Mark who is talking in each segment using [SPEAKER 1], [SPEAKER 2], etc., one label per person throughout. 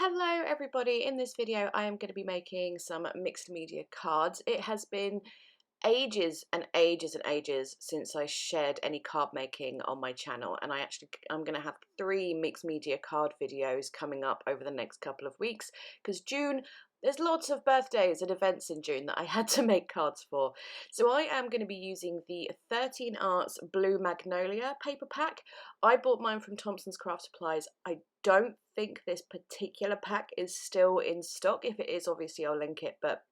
[SPEAKER 1] Hello everybody, in this video I am going to be making some mixed media cards. It has been ages and ages and ages since I shared any card making on my channel, and I'm going to have 3 mixed media card videos coming up over the next couple of weeks because there's lots of birthdays and events in June that I had to make cards for. So I am going to be using the 13 Arts Blue Magnolia paper pack. I bought mine from Thompson's Craft Supplies. I don't think this particular pack is still in stock. If it is, obviously I'll link it, but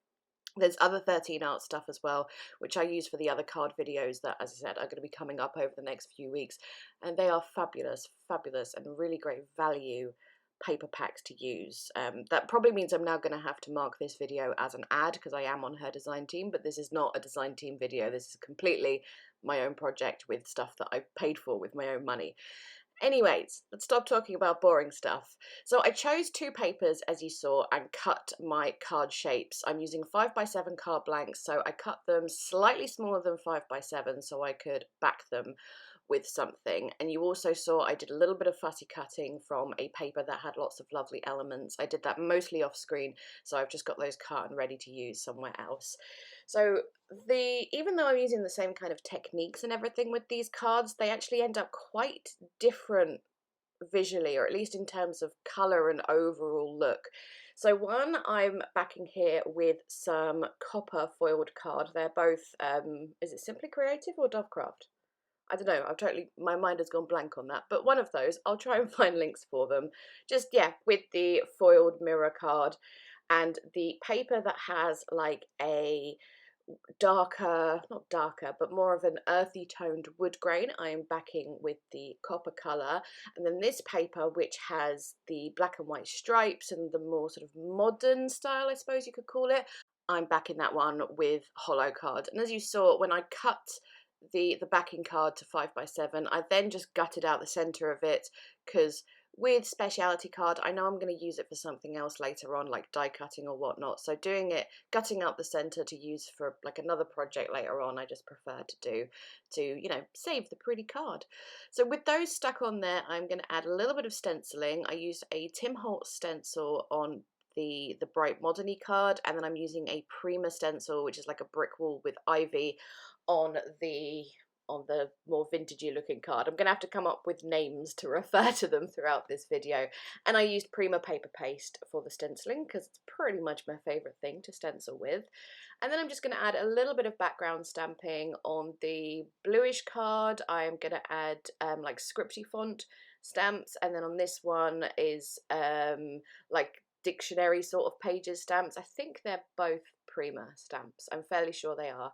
[SPEAKER 1] there's other 13 Art stuff as well, which I use for the other card videos that, as I said, are going to be coming up over the next few weeks. And they are fabulous, fabulous, and really great value paper packs to use. That probably means I'm now going to have to mark this video as an ad because I am on her design team, but this is not a design team video. This is completely my own project with stuff that I paid for with my own money. Anyways, let's stop talking about boring stuff. So I chose 2 papers, as you saw, and cut my card shapes. I'm using 5x7 card blanks, so I cut them slightly smaller than 5x7 so I could back them with something. And you also saw I did a little bit of fussy cutting from a paper that had lots of lovely elements. I did that mostly off screen, so I've just got those cut and ready to use somewhere else. So even though I'm using the same kind of techniques and everything with these cards, they actually end up quite different visually, or at least in terms of colour and overall look. So one, I'm backing here with some copper foiled card. They're both, is it Simply Creative or Dovecraft? I don't know, my mind has gone blank on that, but one of those, I'll try and find links for them. Just, yeah, with the foiled mirror card and the paper that has like a not darker, but more of an earthy toned wood grain, I am backing with the copper colour. And then this paper, which has the black and white stripes and the more sort of modern style, I suppose you could call it, I'm backing that one with hollow card. And as you saw, when I cut the backing card to 5x7, I then just gutted out the centre of it because with speciality card, I know I'm going to use it for something else later on, like die cutting or whatnot. So gutting out the center to use for like another project later on, I just prefer to do to, save the pretty card. So with those stuck on there, I'm going to add a little bit of stenciling. I used a Tim Holtz stencil on the bright moderny card, and then I'm using a Prima stencil, which is like a brick wall with ivy on the more vintagey looking card. I'm going to have to come up with names to refer to them throughout this video. And I used Prima paper paste for the stenciling because it's pretty much my favourite thing to stencil with. And then I'm just going to add a little bit of background stamping on the bluish card. I am going to add like scripty font stamps, and then on this one is like dictionary sort of pages stamps. I think they're both Prima stamps. I'm fairly sure they are.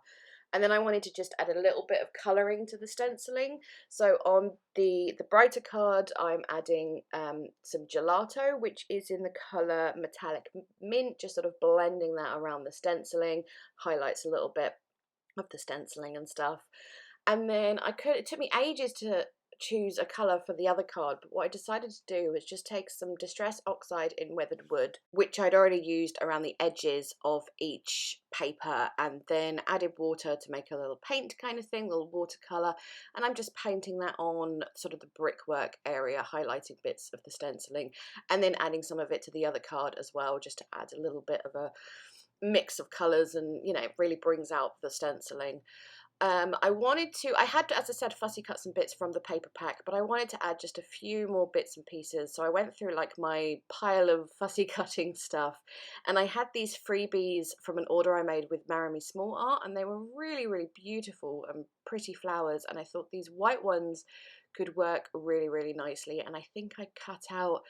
[SPEAKER 1] And then I wanted to just add a little bit of colouring to the stenciling. So on the brighter card, I'm adding some gelato, which is in the colour metallic mint, just sort of blending that around the stenciling, highlights a little bit of the stenciling and stuff. And then it took me ages to choose a colour for the other card, but what I decided to do was just take some Distress Oxide in Weathered Wood, which I'd already used around the edges of each paper, and then added water to make a little paint kind of thing, little watercolour, and I'm just painting that on sort of the brickwork area, highlighting bits of the stenciling, and then adding some of it to the other card as well, just to add a little bit of a mix of colours, and it really brings out the stenciling. I had, as I said, fussy cut some bits from the paper pack, but I wanted to add just a few more bits and pieces. So I went through like my pile of fussy cutting stuff, and I had these freebies from an order I made with Marry Small Art, and they were really, really beautiful and pretty flowers. And I thought these white ones could work really, really nicely. And I think I cut out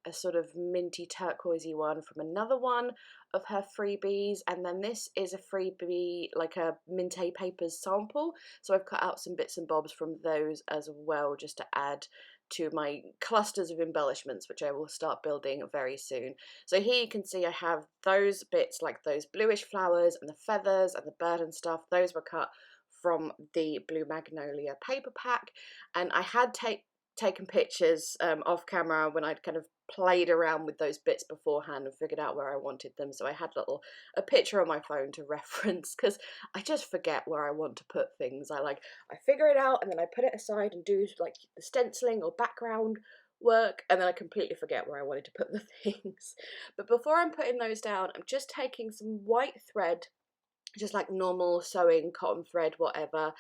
[SPEAKER 1] a sort of minty turquoisey one from another one of her freebies, and then this is a freebie, like a Minte Papers sample, so I've cut out some bits and bobs from those as well, just to add to my clusters of embellishments, which I will start building very soon. So here you can see I have those bits, like those bluish flowers and the feathers and the bird and stuff. Those were cut from the Blue Magnolia paper pack, and I had taken pictures off camera when I'd kind of played around with those bits beforehand and figured out where I wanted them. So I had a picture on my phone to reference, because I just forget where I want to put things. I figure it out and then I put it aside and do like the stenciling or background work, and then I completely forget where I wanted to put the things. But before I'm putting those down, I'm just taking some white thread, just like normal sewing cotton thread, whatever,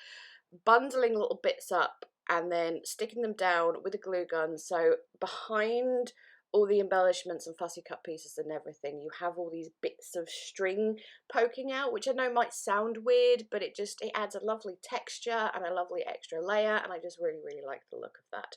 [SPEAKER 1] bundling little bits up and then sticking them down with a glue gun. So behind all the embellishments and fussy cut pieces and everything, you have all these bits of string poking out, which I know might sound weird, but it adds a lovely texture and a lovely extra layer, and I just really like the look of that.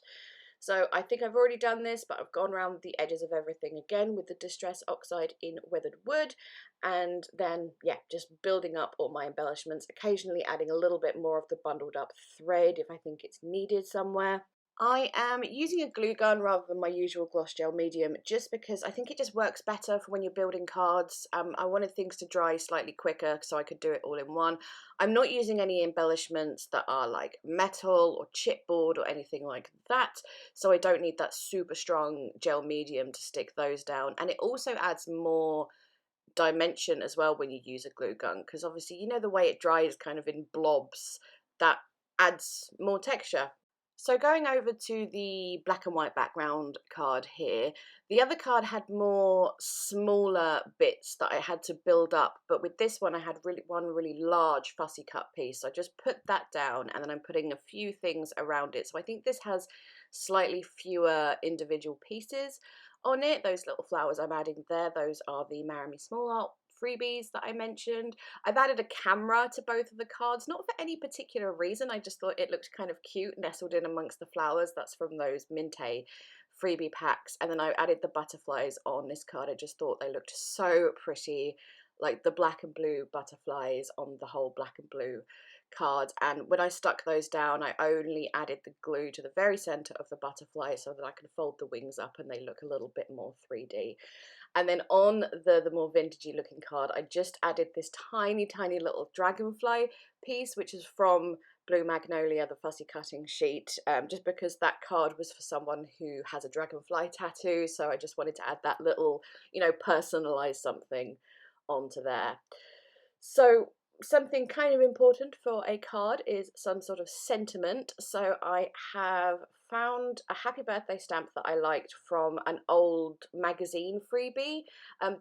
[SPEAKER 1] So I think I've already done this, but I've gone around the edges of everything again with the Distress Oxide in Weathered Wood, and then, yeah, just building up all my embellishments, occasionally adding a little bit more of the bundled up thread if I think it's needed somewhere. I am using a glue gun rather than my usual gloss gel medium, just because I think it just works better for when you're building cards. I wanted things to dry slightly quicker so I could do it all in one. I'm not using any embellishments that are like metal or chipboard or anything like that, so I don't need that super strong gel medium to stick those down. And it also adds more dimension as well when you use a glue gun, because obviously, you know, the way it dries kind of in blobs, that adds more texture. So going over to the black and white background card here, the other card had more smaller bits that I had to build up, but with this one I had one really large fussy cut piece. So I just put that down and then I'm putting a few things around it. So I think this has slightly fewer individual pieces on it. Those little flowers I'm adding there, those are the Marry Me Small Art freebies that I mentioned. I've added a camera to both of the cards, not for any particular reason, I just thought it looked kind of cute nestled in amongst the flowers. That's from those Minte freebie packs. And then I added the butterflies on this card. I just thought they looked so pretty, like the black and blue butterflies on the whole black and blue card. And when I stuck those down, I only added the glue to the very center of the butterfly so that I can fold the wings up and they look a little bit more 3D. And then on the more vintagey looking card, I just added this tiny little dragonfly piece, which is from Blue Magnolia, the fussy cutting sheet, just because that card was for someone who has a dragonfly tattoo. So I just wanted to add that little, you know, personalized something onto there. So something kind of important for a card is some sort of sentiment. So I have found a happy birthday stamp that I liked from an old magazine freebie.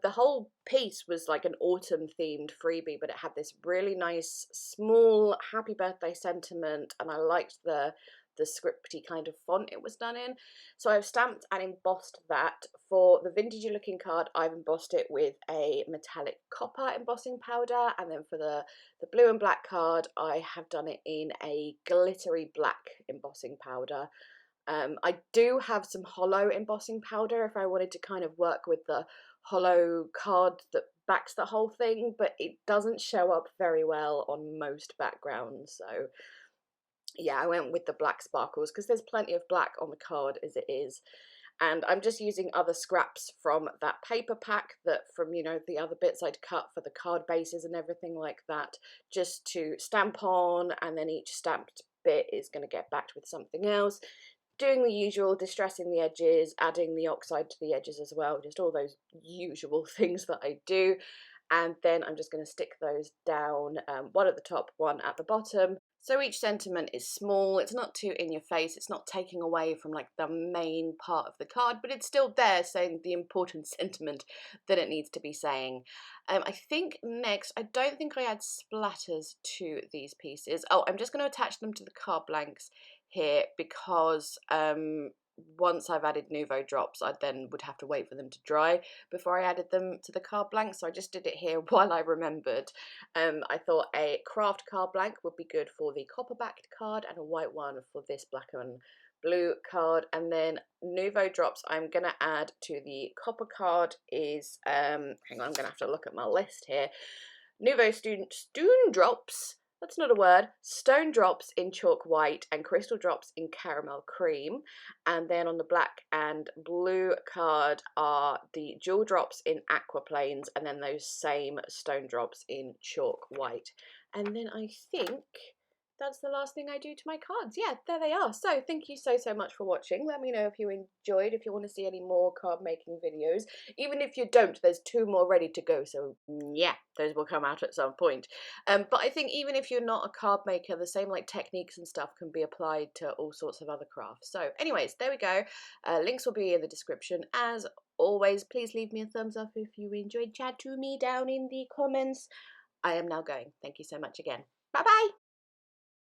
[SPEAKER 1] The whole piece was like an autumn themed freebie, but it had this really nice small happy birthday sentiment, and I liked the scripty kind of font it was done in. So I've stamped and embossed that. For the vintagey looking card, I've embossed it with a metallic copper embossing powder, and then for the blue and black card, I have done it in a glittery black embossing powder. I do have some hollow embossing powder if I wanted to kind of work with the hollow card that backs the whole thing, but it doesn't show up very well on most backgrounds. So yeah, I went with the black sparkles because there's plenty of black on the card as it is. And I'm just using other scraps from that paper pack that from, you know, the other bits I'd cut for the card bases and everything like that, just to stamp on, and then each stamped bit is going to get backed with something else. Doing the usual, distressing the edges, adding the oxide to the edges as well, just all those usual things that I do. And then I'm just going to stick those down, one at the top, one at the bottom. So each sentiment is small, it's not too in your face, it's not taking away from like the main part of the card, but it's still there saying the important sentiment that it needs to be saying. I think next, I don't think I add splatters to these pieces. Oh, I'm just going to attach them to the card blanks here because once I've added Nouveau drops, I then would have to wait for them to dry before I added them to the card blank, so I just did it here while I remembered. I thought a craft card blank would be good for the copper backed card and a white one for this black and blue card. And then Nouveau drops I'm going to add to the copper card is, hang on, I'm going to have to look at my list here. Nouveau Stone Drops, that's not a word, Stone Drops in Chalk White and Crystal Drops in Caramel Cream. And then on the black and blue card are the Jewel Drops in Aquaplanes, and then those same Stone Drops in Chalk White. And then I think that's the last thing I do to my cards. Yeah, there they are. So thank you so much for watching. Let me know if you enjoyed, if you want to see any more card making videos. Even if you don't, there's 2 more ready to go, so yeah, those will come out at some point. But I think even if you're not a card maker, the same like techniques and stuff can be applied to all sorts of other crafts. So anyways, there we go. Links will be in the description. As always, please leave me a thumbs up if you enjoyed. Chat to me down in the comments. I am now going. Thank you so much again. Bye bye.